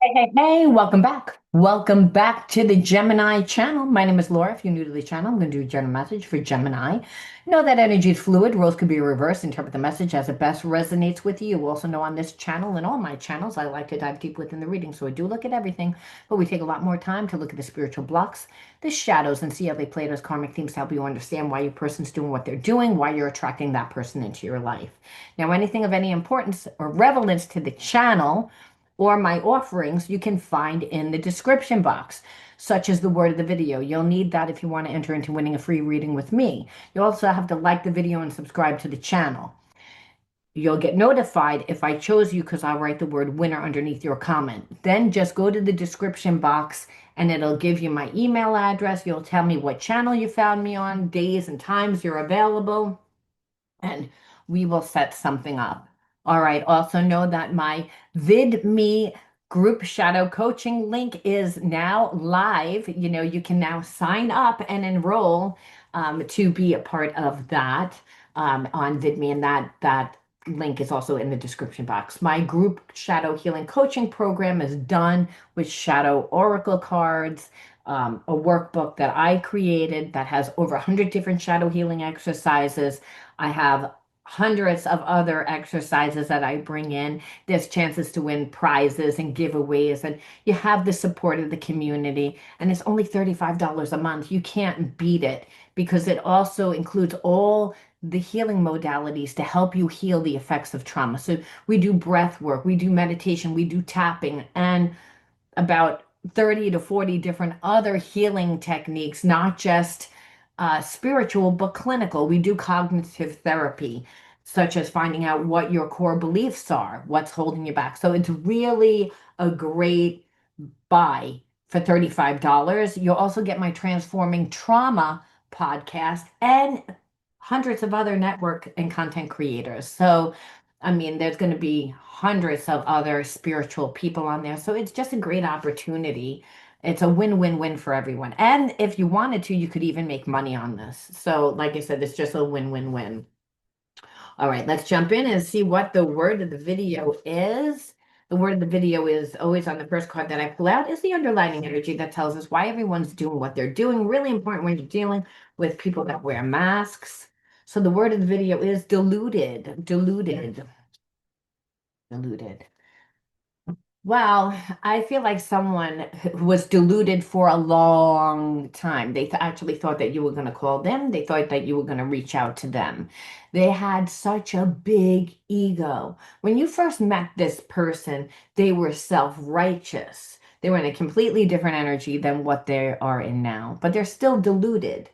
Hey, welcome back. Welcome back to the Gemini channel. My name is Laura. If you're new to the channel, I'm going to do a general message for Gemini. Know that energy is fluid. Roles could be reversed. Interpret the message as it best resonates with you. You also know on this channel and all my channels, I like to dive deep within the reading. So I do look at everything, but we take a lot more time to look at the spiritual blocks, the shadows, and see how they play those karmic themes to help you understand why your person's doing what they're doing, why you're attracting that person into your life. Now, anything of any importance or relevance to the channel or my offerings you can find in the description box, such as the word of the video. You'll need that if you want to enter into winning a free reading with me. You also have to like the video and subscribe to the channel. You'll get notified if I chose you because I'll write the word winner underneath your comment. Then just go to the description box and it'll give you my email address. You'll tell me what channel you found me on, days and times you're available, and we will set something up. All right. Also know that my Vidme group shadow coaching link is now live. You can now sign up and enroll to be a part of that on Vidme, and that link is also in the description box. My group shadow healing coaching program is done with shadow oracle cards. A workbook that I created that has over 100 different shadow healing exercises. I have hundreds of other exercises that I bring in. There's chances to win prizes and giveaways, and you have the support of the community. And it's only $35 a month. You can't beat it because it also includes all the healing modalities to help you heal the effects of trauma. So we do breath work, we do meditation, we do tapping, and about 30 to 40 different other healing techniques, not just spiritual, but clinical. We do cognitive therapy, such as finding out what your core beliefs are, what's holding you back. So it's really a great buy for $35. You'll also get my Transforming Trauma podcast and hundreds of other network and content creators. So, I mean, there's going to be hundreds of other spiritual people on there. So it's just a great opportunity. It's a win-win-win for everyone. And if you wanted to, you could even make money on this. So, like I said, it's just a win-win-win. All right, let's jump in and see what the word of the video is. The word of the video is always on the first card that I pull out is the underlining energy that tells us why everyone's doing what they're doing. Really important when you're dealing with people that wear masks. So the word of the video is deluded, deluded, deluded. Well, I feel like someone who was deluded for a long time. They actually thought that you were going to call them. They thought that you were going to reach out to them. They had such a big ego. When you first met this person, they were self-righteous. They were in a completely different energy than what they are in now, but they're still deluded.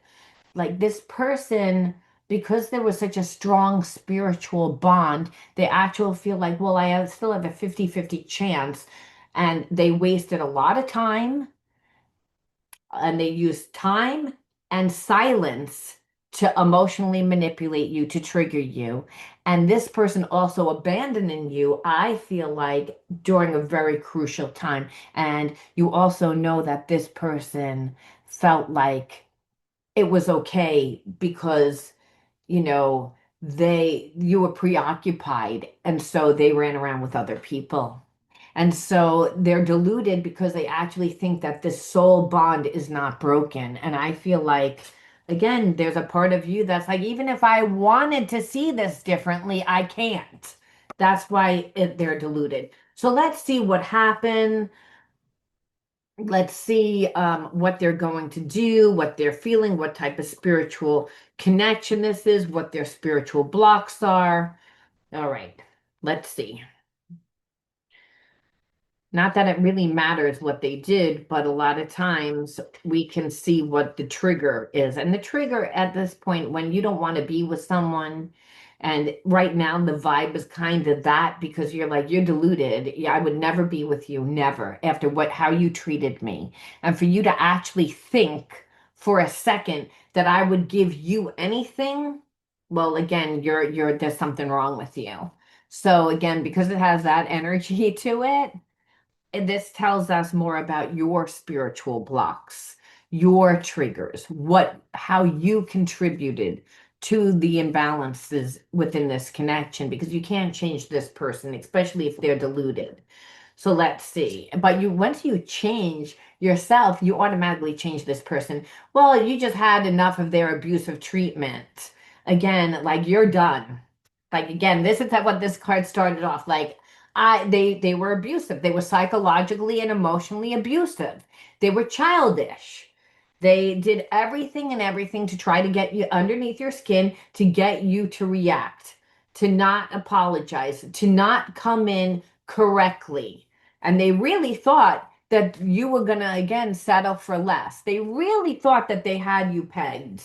Like this person, because there was such a strong spiritual bond, they actually feel like, well, still have a 50-50 chance. And they wasted a lot of time and they used time and silence to emotionally manipulate you, to trigger you. And this person also abandoning you, I feel like, during a very crucial time. And you also know that this person felt like it was okay because, you know, you were preoccupied and so they ran around with other people. And so they're deluded because they actually think that this soul bond is not broken. And I feel like, again, there's a part of you that's like, even if I wanted to see this differently, I can't. That's why they're deluded. So let's see what happened. Let's see what they're going to do, what they're feeling, what type of spiritual connection this is, what their spiritual blocks are. All right, let's see. Not that it really matters what they did, but a lot of times we can see what the trigger is. And the trigger at this point, when you don't want to be with someone, and right now the vibe is kind of that because you're like, you're deluded. Yeah, I would never be with you, never, after how you treated me. And for you to actually think for a second that I would give you anything, well, again, there's something wrong with you. So again, because it has that energy to it, and this tells us more about your spiritual blocks, your triggers, how you contributed to the imbalances within this connection, because you can't change this person, especially if they're deluded. So let's see. But you once you change yourself, you automatically change this person. Well, you just had enough of their abusive treatment. Again, like you're done. Like again, this is what this card started off. Like they were abusive. They were psychologically and emotionally abusive. They were childish. They did everything and everything to try to get you underneath your skin, to get you to react, to not apologize, to not come in correctly. And they really thought that you were going to, again, settle for less. They really thought that they had you pegged,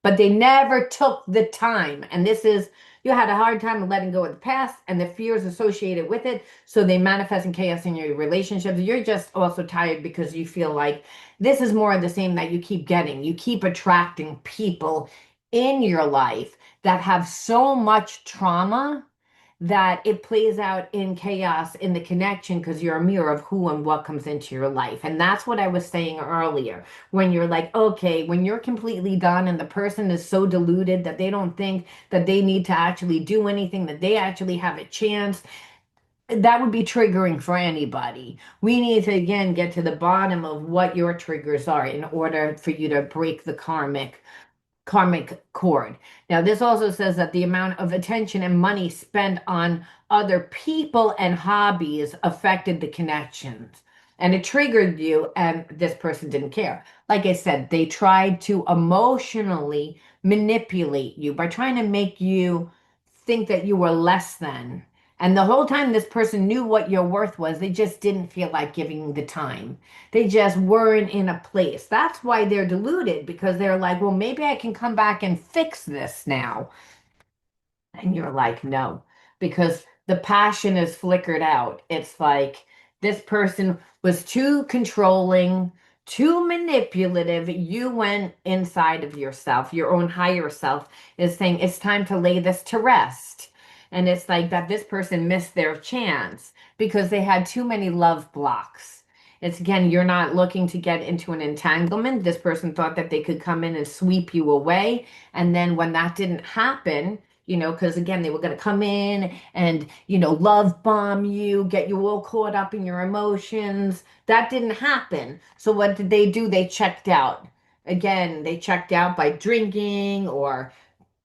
but they never took the time. And this is, you had a hard time letting go of the past and the fears associated with it. So they manifest in chaos in your relationships. You're just also tired because you feel like this is more of the same that you keep getting. You keep attracting people in your life that have so much trauma that it plays out in chaos in the connection because you're a mirror of who and what comes into your life. And that's what I was saying earlier. When you're like, okay, when you're completely done and the person is so deluded that they don't think that they need to actually do anything, that they actually have a chance, that would be triggering for anybody. We need to, again, get to the bottom of what your triggers are in order for you to break the karmic cord. Now, this also says that the amount of attention and money spent on other people and hobbies affected the connections. And it triggered you, and this person didn't care. Like I said, they tried to emotionally manipulate you by trying to make you think that you were less than. And the whole time this person knew what your worth was, they just didn't feel like giving the time. They just weren't in a place. That's why they're deluded, because they're like, well, maybe I can come back and fix this now. And you're like, no, because the passion is flickered out. It's like this person was too controlling, too manipulative. You went inside of yourself. Your own higher self is saying it's time to lay this to rest. And it's like that this person missed their chance because they had too many love blocks. It's again, you're not looking to get into an entanglement. This person thought that they could come in and sweep you away. And then when that didn't happen, because again, they were going to come in and, love bomb you, get you all caught up in your emotions. That didn't happen. So what did they do? They checked out. Again, they checked out by drinking or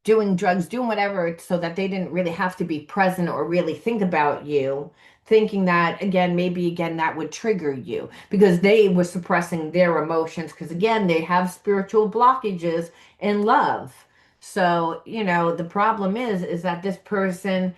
doing drugs, doing whatever, so that they didn't really have to be present or really think about you, thinking that, again, maybe again, that would trigger you because they were suppressing their emotions because, again, they have spiritual blockages in love. So, the problem is that this person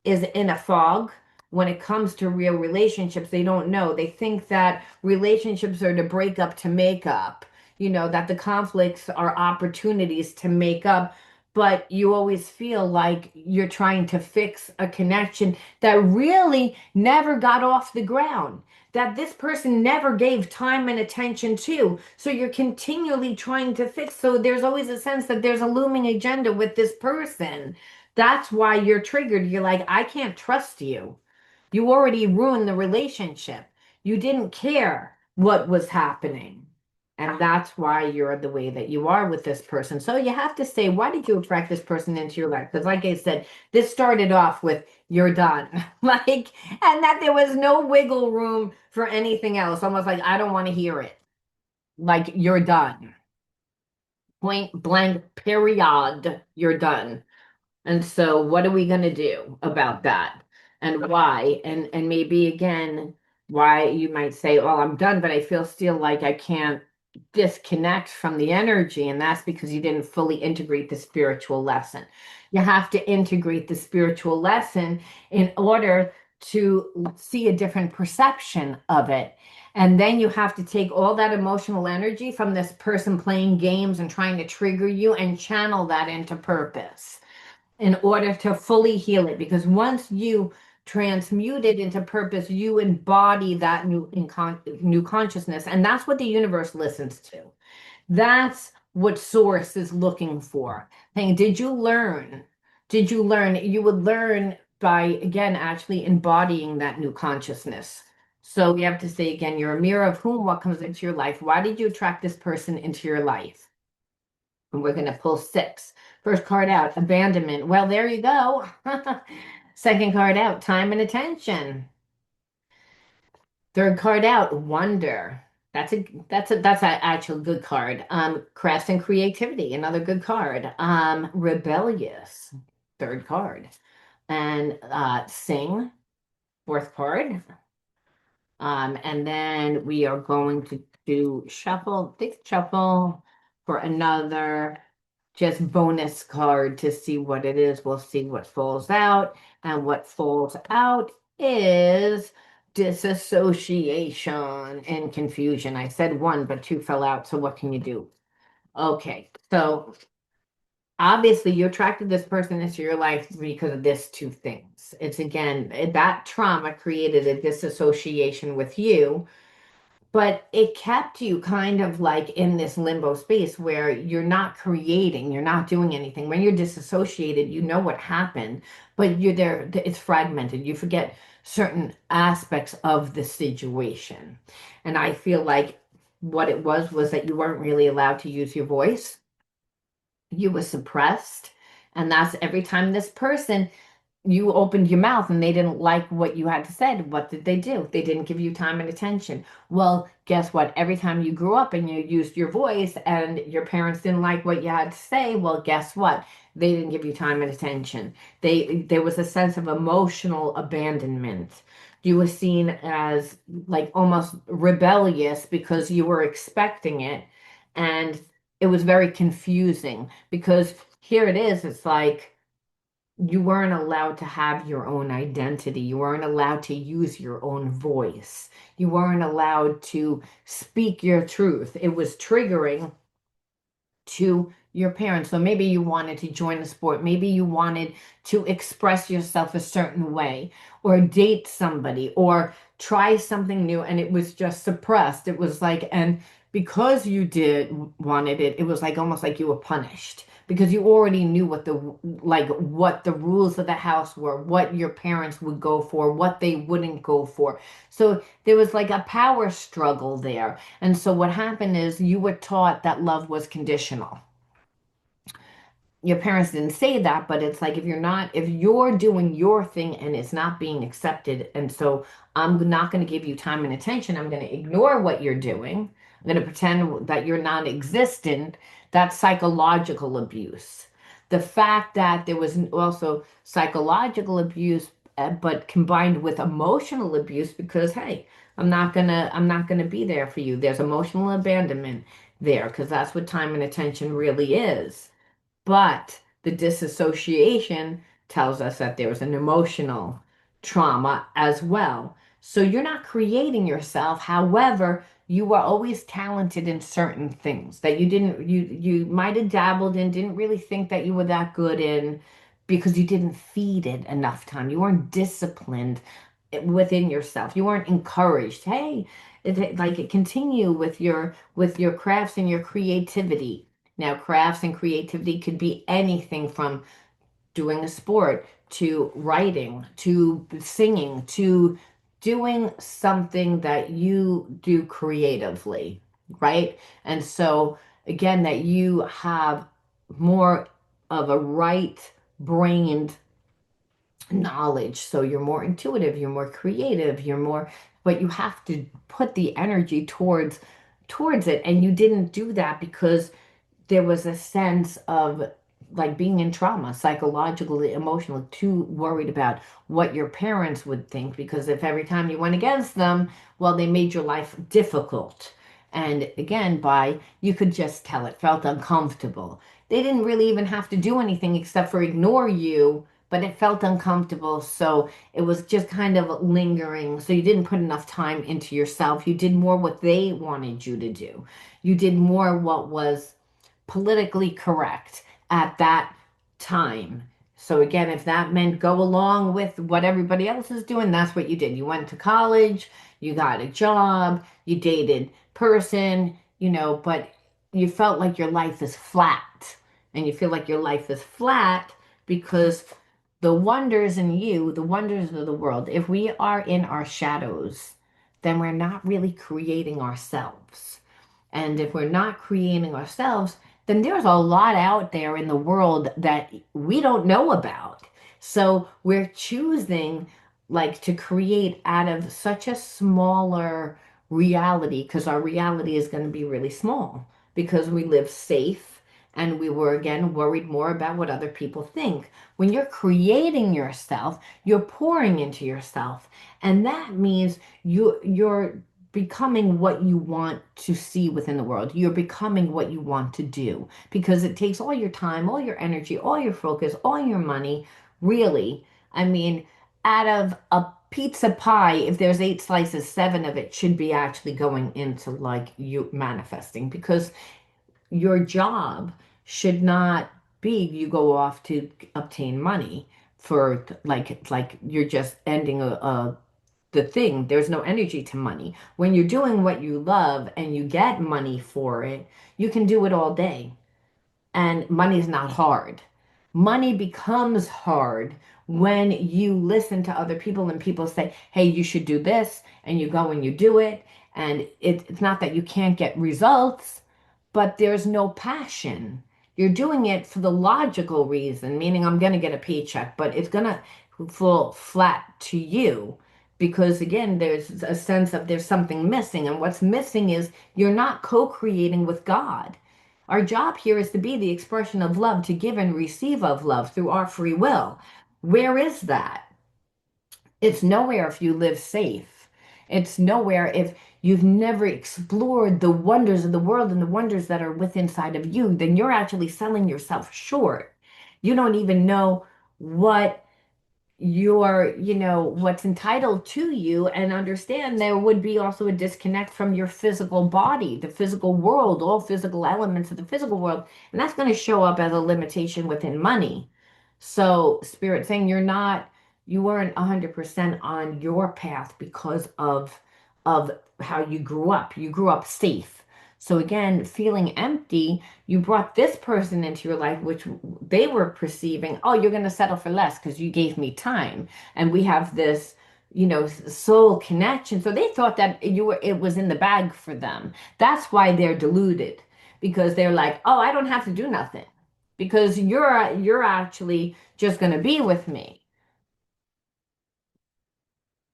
is in a fog when it comes to real relationships. They don't know. They think that relationships are to break up to make up, that the conflicts are opportunities to make up. But you always feel like you're trying to fix a connection that really never got off the ground, that this person never gave time and attention to. So you're continually trying to fix. So there's always a sense that there's a looming agenda with this person. That's why you're triggered. You're like, I can't trust you. You already ruined the relationship. You didn't care what was happening. And that's why you're the way that you are with this person. So you have to say, why did you attract this person into your life? Because, like I said, this started off with you're done. And that there was no wiggle room for anything else. Almost like, I don't want to hear it. Like, you're done. Point blank, period. You're done. And so what are we going to do about that? And why? And maybe again, why you might say, "Oh, I'm done, but I feel still like I can't disconnect from the energy." And that's because you didn't fully integrate the spiritual lesson. You have to integrate the spiritual lesson in order to see a different perception of it. And then you have to take all that emotional energy from this person playing games and trying to trigger you and channel that into purpose in order to fully heal it. Because once you transmute it into purpose, you embody that new consciousness. And that's what the universe listens to. That's what source is looking for. Saying, did you learn? Did you learn? You would learn by, again, actually embodying that new consciousness. So we have to say again, you're a mirror of whom, what comes into your life. Why did you attract this person into your life? And we're going to pull six. First card out, abandonment. Well, there you go. Second card out, time and attention. Third card out, wonder. That's a actual good card. Crafts and creativity, another good card. Rebellious, third card. And sing, fourth card. And then we are going to do shuffle, think shuffle for another just bonus card to see what it is. We'll see what falls out. And what falls out is disassociation and confusion. I said one, but two fell out. So what can you do? Okay. So obviously you attracted this person into your life because of this two things. It's again, that trauma created a disassociation with you, but it kept you kind of like in this limbo space where you're not creating, you're not doing anything. When you're disassociated, you know what happened, but you're there, it's fragmented. You forget certain aspects of the situation. And I feel like what it was that you weren't really allowed to use your voice. You were suppressed. And that's every time this person you opened your mouth and they didn't like what you had to say, what did they do? They didn't give you time and attention. Well, guess what? Every time you grew up and you used your voice and your parents didn't like what you had to say, well, guess what? They didn't give you time and attention. There was a sense of emotional abandonment. You were seen as like almost rebellious because you were expecting it, and it was very confusing because here it is, it's like you weren't allowed to have your own identity. You weren't allowed to use your own voice. You weren't allowed to speak your truth. It was triggering to your parents. So maybe you wanted to join a sport. Maybe you wanted to express yourself a certain way or date somebody or try something new and it was just suppressed. It was like, and because you did wanted it, it was like almost like you were punished because you already knew what the rules of the house were, what your parents would go for, what they wouldn't go for. So there was like a power struggle there. And so what happened is you were taught that love was conditional. Your parents didn't say that, but it's like if you're doing your thing and it's not being accepted, and so I'm not going to give you time and attention, I'm going to ignore what you're doing, I'm going to pretend that you're non-existent, that's psychological abuse. The fact that there was also psychological abuse, but combined with emotional abuse, because hey, I'm not gonna be there for you. There's emotional abandonment there, because that's what time and attention really is. But the disassociation tells us that there's an emotional trauma as well. So you're not creating yourself. However, you were always talented in certain things that you might have dabbled in, didn't really think that you were that good in because you didn't feed it enough time. You weren't disciplined within yourself. You weren't encouraged. Hey, continue with your crafts and your creativity. Now, crafts and creativity could be anything from doing a sport to writing to singing to doing something that you do creatively, right? And so, again, that you have more of a right brained knowledge. So you're more intuitive, you're more creative, but you have to put the energy towards it. And you didn't do that because there was a sense of like being in trauma, psychologically, emotionally, too worried about what your parents would think. Because if every time you went against them, well, they made your life difficult. And again, you could just tell it felt uncomfortable. They didn't really even have to do anything except for ignore you, but it felt uncomfortable. So it was just kind of lingering. So you didn't put enough time into yourself. You did more what they wanted you to do. You did more what was politically correct at that time. So again, if that meant go along with what everybody else is doing, that's what you did. You went to college, you got a job, you dated person, but you felt like your life is flat. And you feel like your life is flat because the wonders in you, the wonders of the world, if we are in our shadows, then we're not really creating ourselves. And if we're not creating ourselves, then there's a lot out there in the world that we don't know about. So we're choosing like to create out of such a smaller reality, because our reality is going to be really small because we live safe and we were again worried more about what other people think. When you're creating yourself, you're pouring into yourself, and that means you're becoming what you want to see within the world. You're becoming what you want to do because it takes all your time, all your energy, all your focus, all your money, really. I mean, out of a pizza pie, if there's eight slices, seven of it should be actually going into like you manifesting, because your job should not be you go off to obtain money for like you're just ending a the thing. There's no energy to money. When you're doing what you love and you get money for it, you can do it all day. And money's not hard. Money becomes hard when you listen to other people and people say, hey, you should do this, and you go and you do it. And it's not that you can't get results, but there's no passion. You're doing it for the logical reason, meaning I'm going to get a paycheck, but it's going to fall flat to you because, again, there's a sense of there's something missing. And what's missing is you're not co creating with God. Our job here is to be the expression of love, to give and receive of love through our free will. Where is that? It's nowhere if you live safe. It's nowhere if you've never explored the wonders of the world and the wonders that are within inside of you, then you're actually selling yourself short. You don't even know what what's entitled to you, and understand there would be also a disconnect from your physical body, the physical world, all physical elements of the physical world, and that's going to show up as a limitation within money. So spirit saying you weren't 100% on your path because of how you grew up safe. So again, feeling empty, you brought this person into your life, which they were perceiving, oh, you're going to settle for less because you gave me time. And we have this, soul connection. So they thought that it was in the bag for them. That's why they're deluded, because they're like, oh, I don't have to do nothing because you're actually just going to be with me.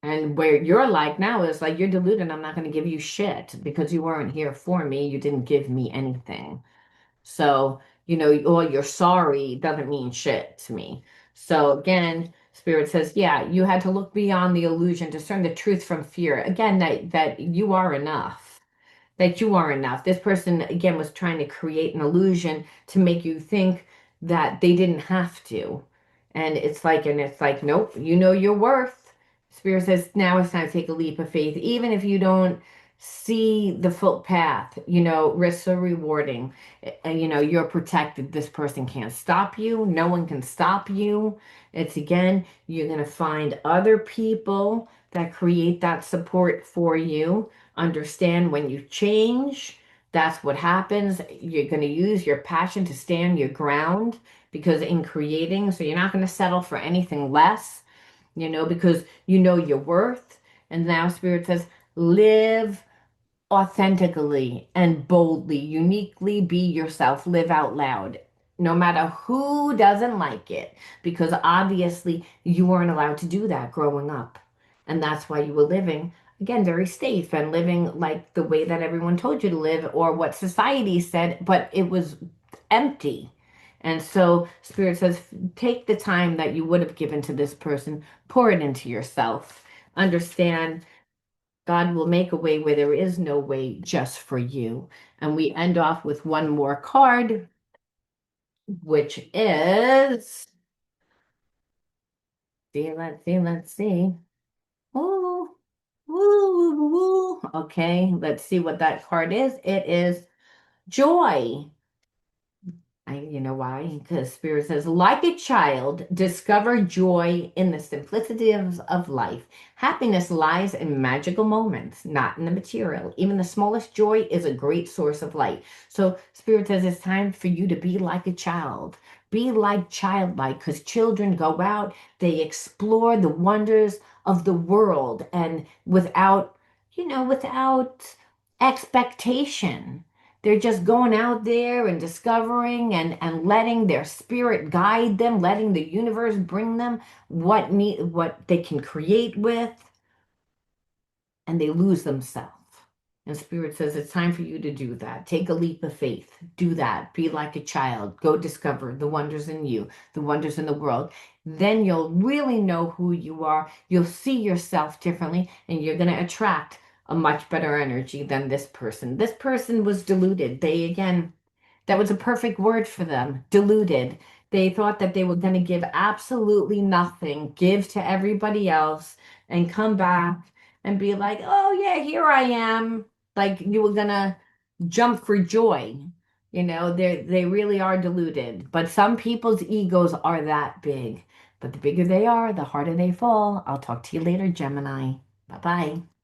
And where you're like now is like, you're deluded. I'm not going to give you shit because you weren't here for me. You didn't give me anything. So, or you're sorry doesn't mean shit to me. So again, Spirit says, yeah, you had to look beyond the illusion, discern the truth from fear. Again, that you are enough, that you are enough. This person, again, was trying to create an illusion to make you think that they didn't have to. And it's like, nope, you know your worth. Spirit says, now it's time to take a leap of faith. Even if you don't see the full path, risks are rewarding. You're protected. This person can't stop you. No one can stop you. It's again, you're going to find other people that create that support for you. Understand when you change, that's what happens. You're going to use your passion to stand your ground, because in creating, so you're not going to settle for anything less, because you know your worth. And now Spirit says, live authentically and boldly, uniquely be yourself, live out loud, no matter who doesn't like it, because obviously you weren't allowed to do that growing up. And that's why you were living, again, very safe and living like the way that everyone told you to live or what society said, but it was empty. And so Spirit says, take the time that you would have given to this person, pour it into yourself. Understand God will make a way where there is no way just for you. And we end off with one more card, which is, let's see. Ooh, ooh. Okay, let's see what that card is. It is joy. You know why? Because Spirit says, like a child, discover joy in the simplicity of life. Happiness lies in magical moments, not in the material. Even the smallest joy is a great source of light. So Spirit says it's time for you to be like a child. Be like childlike, because children go out, they explore the wonders of the world, and without expectation. They're just going out there and discovering and letting their spirit guide them, letting the universe bring them what they can create with, and they lose themselves. And Spirit says, it's time for you to do that. Take a leap of faith. Do that. Be like a child. Go discover the wonders in you, the wonders in the world. Then you'll really know who you are. You'll see yourself differently, and you're going to attract a much better energy than this person. This person was deluded. Again, that was a perfect word for them, deluded. They thought that they were going to give absolutely nothing, give to everybody else, and come back and be like, oh, yeah, here I am. Like you were going to jump for joy. They really are deluded. But some people's egos are that big. But the bigger they are, the harder they fall. I'll talk to you later, Gemini. Bye bye.